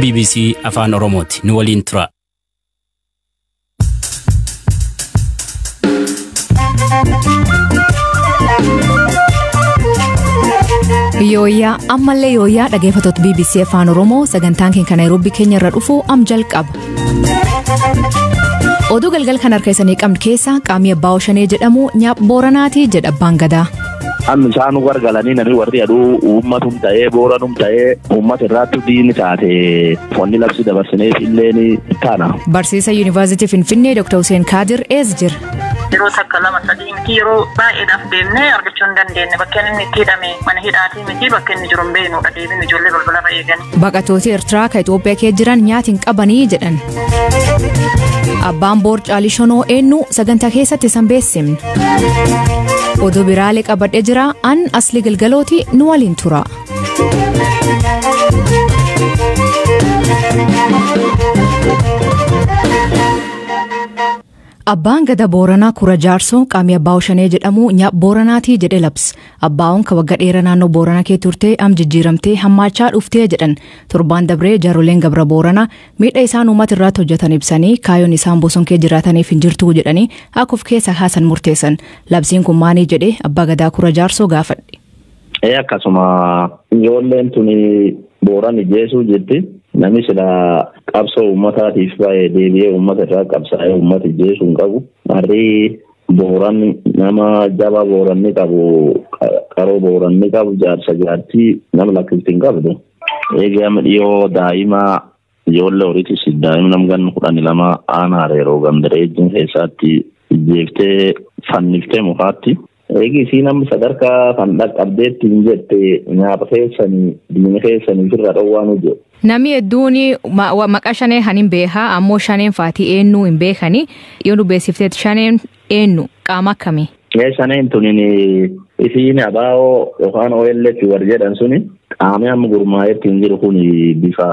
BBC Afaan Oromooti. Nu waliin tura. Yooyaa ammallee yooyaa dhaggeeffattoota BBC Afaan Oromoo sagantaan keenya Nairobi keenya irra dhufu am jalqaba. Oduu galgal kan harkeessanii qabnu keessa qaamii abbaa Oshanee jedhamu nyaap Booranaati jedha abbaan gadaa. Amma isaanu gargalanii namni warri aduu uummatum ta'ee booranum ta'ee uummata irraatti diini taate fonni labsi dabarsinee illee ni taana. Barsiisa Yuunivarsiitii Finfinnee Dr. Hussein Kaadir ees jira. Yeroo takka lama sadii miti yeroo baay'eedhaaf deemnee argachuu hin dandeenye bakka inni itti hidhame mana hidhaatii miti bakka inni jiru hin beeknudha deebiin ijoollee balbala eegani. Baqattooti Eertiraa kan Itoophiyaa keessa jiran nyaata hin qabanii jedhan. Abbaan boor caalii shonoo eenyu sagantaa keessatti san beessimne. Oduu biraalee qabadhee jira an asli galgalooti nu waliin tura. Abbaan gada Booranaa Kura Jaarsoo qaamii abbaa Oshanee jedhamu nyaap Booranaati jedhe labsi. Abbaa'uun kan waggaa dheeraa naannoo Booranaa kee turtee am jijjiiramtee hammaachaa dhuftee jedhan. Torbaan dabree jaaroleen gabra Booranaa miidha isaan uummata irratti hojjetan ibsanii kaayyoon isaan bosona kee jiraataniif hin jirtu jedhanii akka of keessa haasan murteessan. Labsiin kun maanii jedhee abbaa gadaa Kura Jaarsoo gaafadhe. Akkasuma ijoolleen tuni Booran ijeessuu jetti. Namni sila qabsoo uummataatiif baay'ee deebi'ee uummata irraa qabsaa'ee uummata ijeessuu hin qabu. Warri Booran nama jaba Booranni qabu qaroo Booranni qabu jaarsa jaartii nama lakkifti hin qabdu. Eegama dhiyoo daa'ima ijoollee horiitis daa'ima nama ganna 12 aanaa yeroo gamdareejjiin keessatti ijjeeftee fanniftee mukaatti. Eegi isii namni sadarkaa kan dhaqqabdeetti hin jette nyaata keessanii diina keessanii firra dhowwaan hojjetu. Namni hedduun maqaa shanee kan hin beekaa ammoo shaneen faatii eenyu hin beekanii yoo nu beeksifteetti shaneen eenyu qaama akkamii? Shaneen tunin isiin abaa'oo yookaan OLF warri jedhan suni qaamni amma gurmaa'eetti hin jiru kun bifa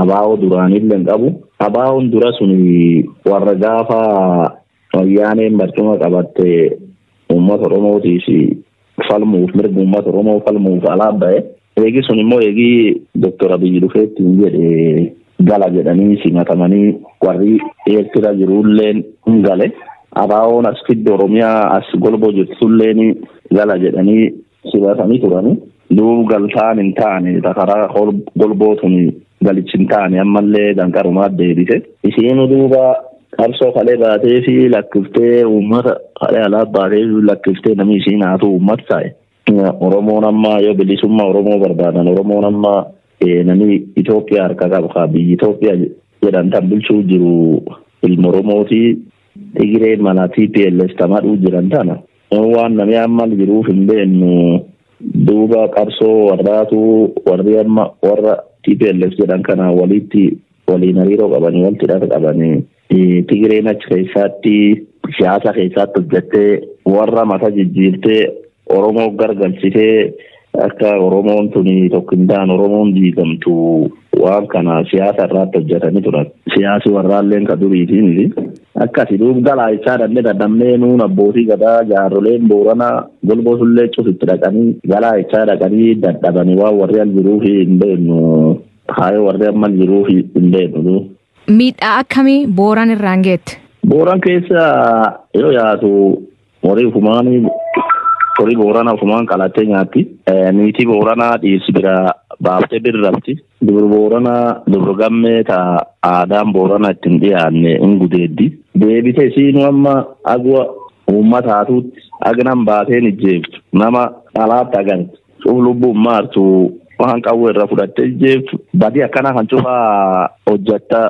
abaa'oo duraanillee hin qabu. Abaa'oon dura suni warra gaafa wayyaaneen barcuma qabatte uummata Oromootiif falmuuf mirga uummata Oromoo falmuuf alaabba'e. Eegi sun immoo eegi Dr. Abiyyi dhufeetti hin jedhe gala jedhanii simatamanii warri Eertira jirulleen hin gale. Abaa'oon as fidda Oromiyaa as golboo jirtulleen gala jedhanii simatanii turani. Duub galtaan hin taane karaa golboo tuni galichi hin taane ammallee danqarumaa deebise. Isiin duuba qabsoo kalee baatee fi lakkiftee uummata kalee alaa baatee fi lakkiftee namni isiin haatu uummata taa'e. Oromoon amma yoo bilisummaa Oromoo barbaadan Oromoon amma namni Itoophiyaa harka qabu biyyi Itoophiyaa jedhamtan bulchuu jiru ilma Oromooti Tigiree mana TPLF tamadhuu jiran tana. Waan namni amma jiruuf hin beeknu duuba qabsoo warraatu warri amma warra TPLF jedhan kana waliin hariiroo qabanii walitti hidhata qabanii Tigireen achi keessatti siyaasa keessatti hojjettee warra mata jijjiirtee Oromoo gargalchitee akka Oromoon tuni tokko hin taane Oromoon diigamtu waan kana siyaasa irratti hojjetanii turan. Siyaasi warraalleen ka duriitiin akkasi duub galaa isaa dandamnee nuun abbootii gadaa jaarroleen Booranaa golboo sullee cufitti dhaqanii galaa isaa dhaqanii dadhabanii waan warri al jiruuf hin beeknu haayoo warri amma jiruuf hin beeknu. Miidhaa akkamii Booran irraan geette? Booran keessa yoo yaatu horii ufumaanii horii Booranaa ufumaan qalattee nyaatti. Niitii Booranaa dhiirsi bira baaftee birrabti. Dubri Booranaa dubri gammee ta'a aadaan Booranaa ittiin dhiyaanne hin gudeeddi. Deebite isiinu amma agwa uummata haatuutti agnan baateen ijjeeftu nama alaatti agartu. Cuuf lubbuun maartu waan qawwee irra fudhattee ijjeeftu. Badii akkana kan cufaa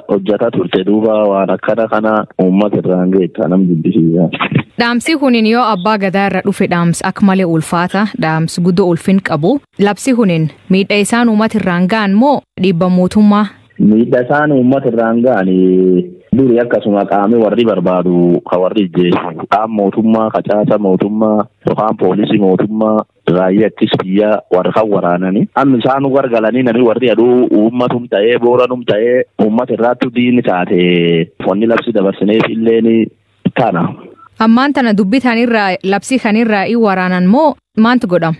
hojjata turte duuba waan akkana kana uummata irraan geetta nam jibbisiisa. Dhaamsi kunin yoo abbaa gadaa irra dhufe dhaamsi akka malee ulfaata dhaamsi guddoo ulfin qabu. Labsi kunin miidha isaan uummata irraan ga'an moo dhiibba mootummaa? Miidha isaan uummata irraan ga'an duri akkasuma qaamni warri barbaadu ka warri ijjeessu qaama mootummaa kacaasa mootummaa yookaan poolisii mootummaa raayyaattis biyya warra kan waraananii. Amma isaan gargalanii namni warri aduu uummatum ta'ee booranum ta'ee uummata irraatti diini taate fonni labsi dabarsineef illee ni tana. Ammaan tana dubbitan irraa labsi kanirraa waraanaan moo maantu godhama?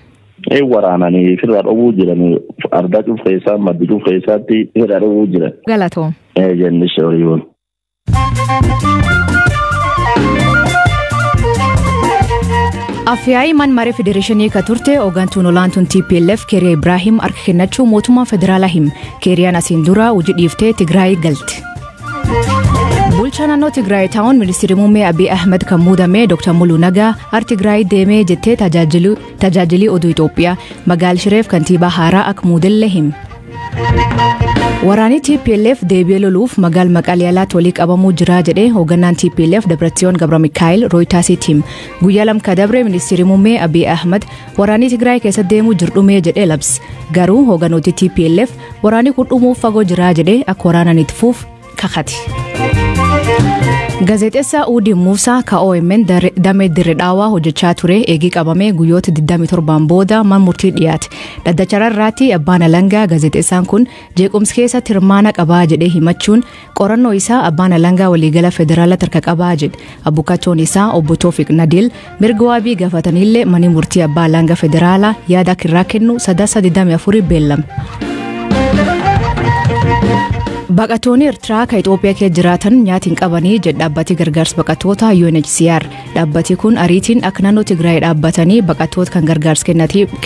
waraananii firra dhowwuu jiran ardaa cufeessaa maddi cufeessaatti firra dhowwuu jiran. Galatoom. Jenni shooriyoon. Afyaa'ii man maree federeeshinii ka turte hooggantuun olaantuun TPLF Keeriyaa Ibraahim harka kennachuu mootummaa federaalaa him. Keeriyaan asiin dura hojii dhiiftee Tigraay galti. Bulchaa naannoo Tigraay taa'uun ministeerri muummee Abiy Ahmed kan muudame Dr. Muluu Nagaa har Tigraay deemee jettee tajaajilii oduu Itoophiyaa magaal Shireef kantiibaa haaraa akka muudellee him. Waraanii TPLF deebi'ee loluuf magaal Maqaaliyaalaatti walii qabamuu jira jedhee hoogganaan TPLF Dabratsiyoon Gabra Mikaa'el Rooyitaasiitiin guyyaa lamka dabre ministeerri muummee Abiy Ahmed waraanii Tigraay keessa deemuu jirdhumee jedhee labse. Garuu hoogganooti TPLF waraanii kun dhumuuf fagoo jira jedhee akka waraanaan itti fuuf kakate. Gaazexeessaa Uudi Muusaa ka OMN damee dirree dhaawaa hojjechaa ture eegii qabamee guyyoota 27 booda mana murtii dhiyaate. Dhaddachararraatti abbaan alangaa gaazexeessaan kun jeequmsa keessatti hirmaana qabaa jedhee himachuun qorannoo isaa abbaan alangaa waliigala federaalaa harka qabaa jedhe. Abukaatoon isaa obbo Toofiq Nadil mirga waabii gaafatanillee manni murtii abbaa alangaa federaalaa yaada kirraa kennu 324 beellame. Baqatoonni Eertiraa ka Itoophiyaa keessa jiraatan nyaatiin qabanii jedha dhaabbati gargaarsa baqattoota UNHCR. Dhaabbati kun ariitiin akka naannoo Tigraay dhaabbatanii baqattoota kan gargaarsa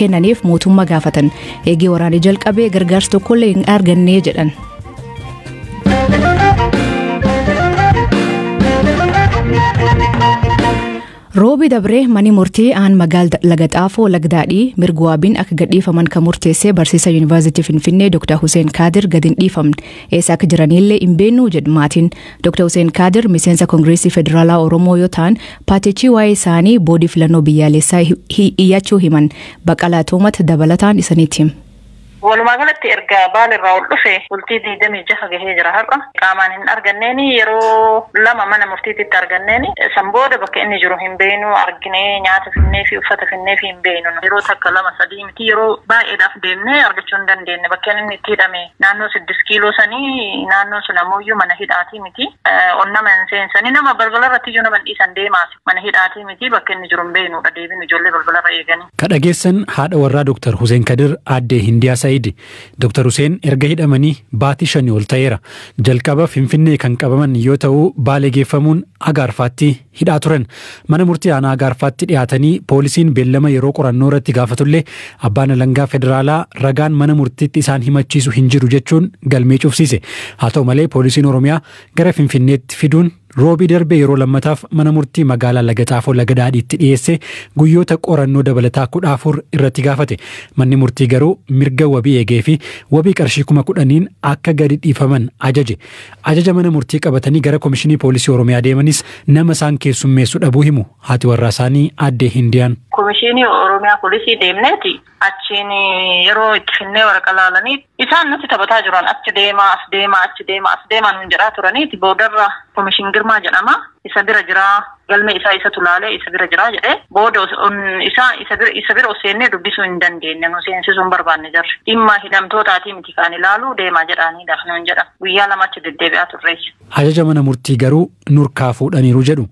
kennaniif mootummaa gaafatan. Eegee waraanii jalqabee gargaarsa tokkollee hin arganne jedhan. Roobi dabree mani murtii aan magaal Lagaxaafoo Lagdaadhii mirga waabiin akka gadhiifaman kan murteessee barsiisa Yuunivarsiitii Finfinnee Dr. Hussein Kaadir gadin dhiifamne. Eessa akka jiranillee hin beeknu jedhu maatiin. Dr. Hussein Kaadir miseensa Koongireesii Federaalaa Oromoo yoo ta'an paatichi waa'ee isaanii boodii filannoo biyyaalessaa iyyachuu himan. Baqqalaa Toomat dabalataan isaniitti hima. Walumaa galatti erga baalirraa ol dhufe bultii 26 gahee jira har'a. Qaamaan hin arganneeni yeroo lama mana murtiitti arganneeni san booda bakka inni jiru hin beeknu arginee nyaata finnee fi uffata finnee fi hin beeknu. Yeroo takka 2-3 miti yeroo baay'eedhaaf deemnee argachuu hin dandeenye. Bakka inni itti hidhame naannoo 6 kiiloo sanii naannoon sun ammoo mana hidhaatii miti. Onnama hin seensanii nama balbalarratti iyyuu nama dhiisan deemaas mana hidhaatii miti bakka inni jiru hin beeknu deebiin ijoollee balbalarra eeganii. Kadhageessan haadha warraa Dr. Hussein Kadir aadde Hindiyaa Dr. Hussein erga hidhamanii baatii 5 ol ta'eera. Jalqaba Finfinnee kan qabaman yoo ta'u Baalee geeffamuun Agaarfaatti hidhaa turan. Mana murtii aanaa Agaarfaatti dhiyaatanii poolisiin beellama yeroo qorannoo irratti gaafatullee abbaan alangaa federaalaa ragaan mana murtiitti isaan himachiisu hin jiru jechuun galmee cufsiise. Haa ta'u malee poolisiin Oromiyaa gara Finfinneetti fiduun roobii darbe yeroo lammataaf mana murtii magaalaa Lagaxaafoo Lagadaadhiitti dhiyeesse guyyoota qorannoo dabalataa 14 irratti gaafate. Manni murtii garuu mirga wabii eegee fi wabii qarshii 10,000 akka gadi dhiifaman ajaje. Ajaja mana murtii qabatanii gara Komishinii Poolisii Oromiyaa deemanis nama isaan keessummeessu dhabuu himu. Haati warraa isaanii aadde Hindiyaan. Komishinii Oromiyaa Poolisii deemneeti achiin yeroo itti finnee waraqaa laalanii isaan nuti taphataa jiran achi deemaa as deemaa nun jedhaa turaniiti boodarra komishin Girmaa jedhama isa bira jira galme isa tulaalee isa bira jira jedhee booda isa bira seennee dubbisuu hin dandeenye nu seensisuu hin barbaanne jarri dhimma hidhamtootaatii miti kaan ilaaluu deemaa jedhanii dafnuun jedha guyyaa lamachi deddeebi'aa turreessi. Ajaja mana murtii garuu nurkaa fuudhaniiru jedhu.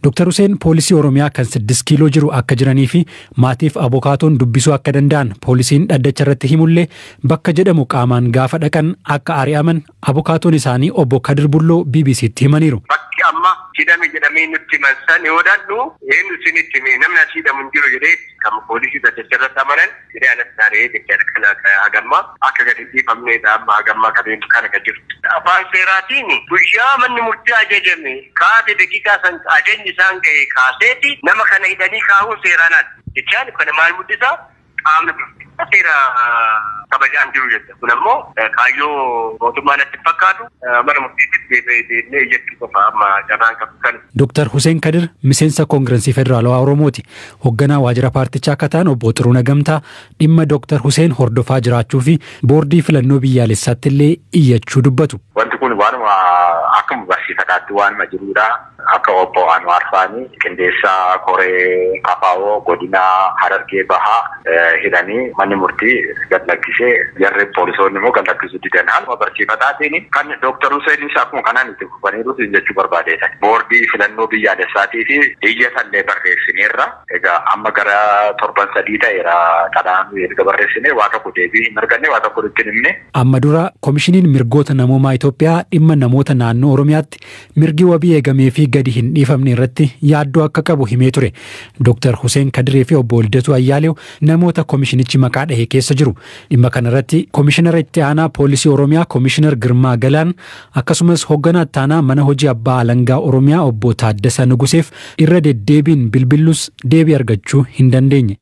Dr. Hussein poolisii Oromiyaa kan 6 kiiloo jiru akka jiranii fi maatiif abokaatoon dubbisuu akka danda'an poolisiin dhaddacha irratti himullee bakka jedhamu qaamaan gaafa dhaqan akka ari'aman abokaatoon isaanii obbo Kadir Bulloo BBC'tti himaniiru. Bakki amma hidhame jedhamee nutti himan yoo dadhu eenyu isinitti hime namni as hidhamu hin jiru jedhee kan poolisii dhaddacha irratti amanan jedhee alas taaree jechaadha kana hagammaa akka gadi dhiifamneedha amma hagammaa qabeentu kana kan jiru. Afaan seeraatiin guyyaa manni murtii ajajame kaase daqiiqaa san ajajni isaan ga'e kaaseeti nama kana hidhanii kaa'uun seeraanaadha. Jechaan kana maal mul'isa qaamni seera kabajaan jiru jechuudha. Kun ammoo kaayyoo mootummaan itti fakkaatu mana murtiitti deemnee jechuu qofa amma carraan qabu kan. Dr. Hussein Kadir miseensa Koongireesii Federaalawaa Oromooti. Hoogganaa waajjira paartichaa akka ta'an obbo Xiruuna Gamtaa dhimma Dr. Hussein hordofaa jiraachuu fi boordii filannoo biyyaalessaatti illee iyyachuu dubbatu. Wanti kun waanuma akkuma barsiifataatti waanuma jirudha. Akka obbo Anwaar Faanii qindeessaa koree KFO godina Harargee bahaa hidhanii manni murtii gad lakkisee ishee jarri poolisoonni immoo kan lakkisuu didan haaluma barsiifataatiin kan Dr. Hussein akkuma kanaan itti fufaniiruuti jechuu barbaadeetan. Boordii filannoo biyyaalessaatii fi iyyatallee barreessineerra. Egaa amma gara torban 3 ta'eera kadhaan erga barreessinee waa tokko deebii hin arganne waa tokko itti himne. Amma dura koomishiniin mirgoota namoomaa Itoophiyaa dhimma namoota naannoo Oromiyaatti mirgi wabii eegamee fi gadi hin dhiifamne irratti yaaddoo akka qabu himee ture. Dr. Hussein Kadiree fi obbo Lidatu Ayyaaleew namoota koomishinichi maqaa dhahee keessa jiru. Dhimma kanarratti koomishinara itti aanaa poolisii Oromiyaa Koomishinar Girmaa Galaan akkasumas hoogganaa itti aanaa mana hojii abbaa alangaa Oromiyaa obbo Taaddasaa Nuguseef irra deddeebiin bilbillus deebii argachuu hin dandeenye.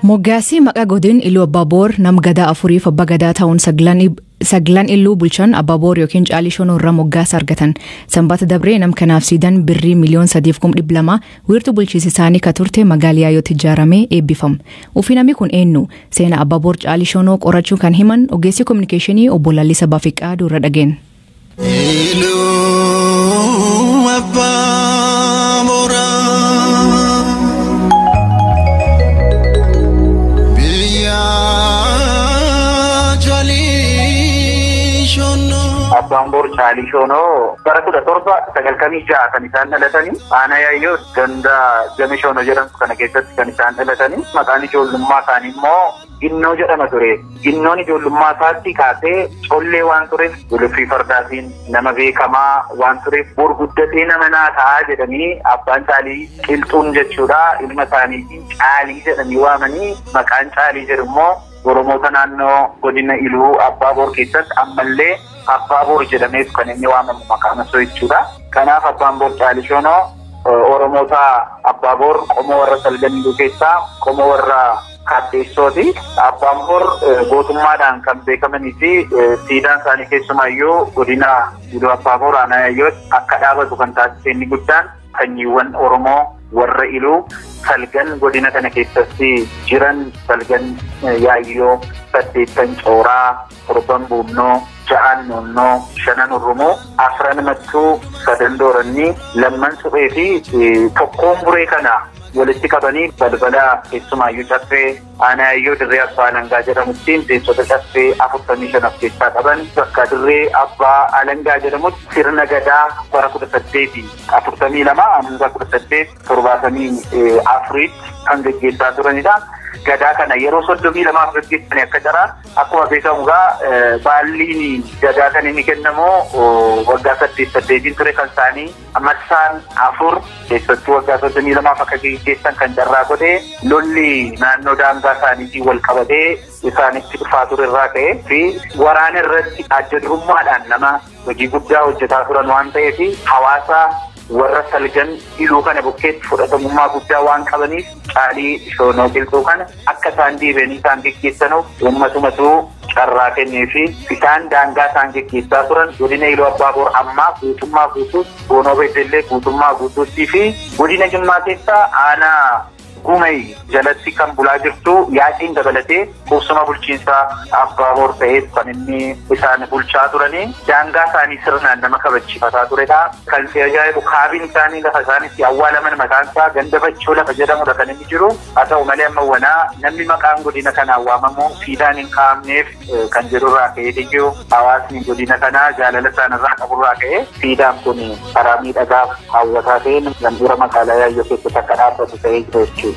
Moggaasii maqaa godin Iluu Abbaaboor nam gadaa afuriif abbaa gadaa ta'uun saglan illuu bulchan Abbaaboor yookiin Caalii Shoonoo irraa moggaasa argatan. Sanbata dabree nam kanaaf siidan birrii 3,200,000 wiirtuu bulchiinsa isaanii ka turte magaalaa Yaayyootti ijaaramee eebbifamu. Uffinaami kun eenyu seenaa Abbaaboor Caalii Shoonoo qorachuu kan himan ogeessi kominikeeshinii obbo Lallisa Baafiqaa irra dhageen. Abbaaboor Caalii Shoonoo bara 1796 kan isaan dhalatanii aanaa Yaayyoo ganda Jami Shoonoo jedhamtu kana keessatti kan isaan dhalatanii maqaan ijoollummaa isaanii immoo Ginnoo jedhama ture. Ginnoon ijoollummaa isaatti kaasee collee waan tureef guluffii fardaatiin nama beekamaa waan tureef gurguddatee nama naa ta'aa jedhanii abbaan Caalii Qilxuun jechuudha ilma isaaniitiin Caalii jedhanii waamanii maqaan Caalii jedhu immoo Oromoota naannoo godina Iluu Abbaaboor keessatti ammallee Abbaaboor jedhameetu kan inni waamamu maqaan isaa jechuudha. Kanaaf Abbaaboor Caalii Shoonoo Oromoota Abbaaboor qomoo warra salganii keessaa qomoo warra Kaaddeessooti. Abbaaboor gootummaadhaan kan beekamanii fi siidaan isaanii keessumaayyuu godina Iluu Abbaaboor aanaa Yaayyootti akka dhaabatu kan taasise inni guddaan sanyiiwwan Oromoo warra Iluu salgan godina kana keessatti jiran salgan Yaayyoo 8 Cooraa 7 Buunnoo 6 Noonnoo 5 Urrumoo 4 Mattuu 3 Dooranni 2 Suphee fi tokkoon buree kana walitti qabanii balbala keessumaayyuu caffee aanaa Yaayyoo dirree abbaa alangaa jedhamuttiin teessota caffee 45 of keessaa qaban bakka dirree abbaa alangaa jedhamutti sirna gadaa bara 1842 hanga 1874 kan gaggeessaa turanidha. Gadaa kana yeroo 32 gaggeessan akka jira akkuma beekamu baalliin gadaa kan inni kennamu waggaa 8 ture kan isaanii amassaan 4 keessatti waggaa 32 akka gaggeessan kan jarraa godhe lolli naannoo daangaa isaaniitiin wal qabatee isaanitti dhufaa ture irraa ka'ee fi waraana irratti ajajummaadhaan nama hojii guddaa hojjetaa turan waan ta'eef hawaasa warra salgan Iluu kana bukkeetti fudhatamummaa guddaa waan qabaniif Caalii Shoonoo Qilxuu kana akka isaan deebi'anii isaan gaggeessanuuf uummatumatu carraa kennee fi isaan daangaa isaan gaggeessaa turan godina Iluu Abbaaboor ammaa guutummaa guutuutti Boonoo Beddellee guutummaa guutuutti fi godina Jimmaa keessaa aanaa Gumay jalatti kan bulaa jirtu Yaatiin dabalatee qubsuma bulchiinsaa Abbaaboor ta'eef kan inni isaan bulchaa turanii daangaa isaanii sirnaan nama kabachiifataa turedha. Kan si ajaa'ibu kaabiin isaanii lafa isaanitti awwaalaman maqaan isaa ganda Bachoo lafa jedhamudha kan inni jiru. Haa ta'u malee amma wanaa namni maqaan godina kanaan waamamu siidaan hin kaa'amneef kan jedhurraa ka'ee dhiyyuu hawaasni godina kanaa jaalala isaanirraa qaburraa ka'ee siidaan kun karaa miidhagaaf hawwataa ta'een gandura magaalaa Yaayyoo keessatti akka dhaabbatu ta'ee jira jechuudha.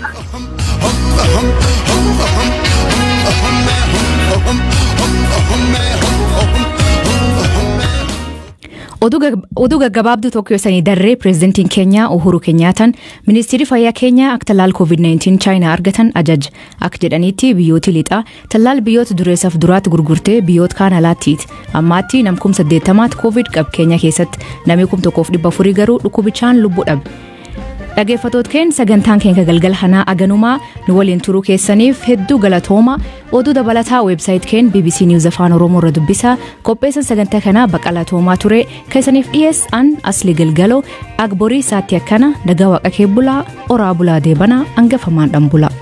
Oduu gaggabaabduu tokko yoosanii darree pireezidantiin Keenyaa Uhuru Keenyaataan ministeerri fayyaa Keenyaa akka tallaal COVID-19 Chaayinaa argatan ajaja akka jedhaniitti biyyooti lixaa tallaal biyyoota dureessaaf duraatti gurgurtee biyyoota kaan alaattiiti. Ammaatti nam 80,000 COVID qab Keenyaa keessatti namni 1,400 garuu dhukkubichaan lubbuu dhabe. Dhaggeeffattoota keenya sagantaan keenya galgala kanaa aganumaa nu waliin turuu keessaniif hedduu galatooma. Oduu dabalataa weebsaayit keenya BBC News Afaan Oromoo irra dubbisaa qopheessan sagantaa kanaa Baqalaa Toomaa ture keessaniif dhiyeessan Asli Galgaloo Agborii isaatti akkana nagaa waaqa kee bulaa oraa bulaa deebanaa hangafamaan dhan bulaa.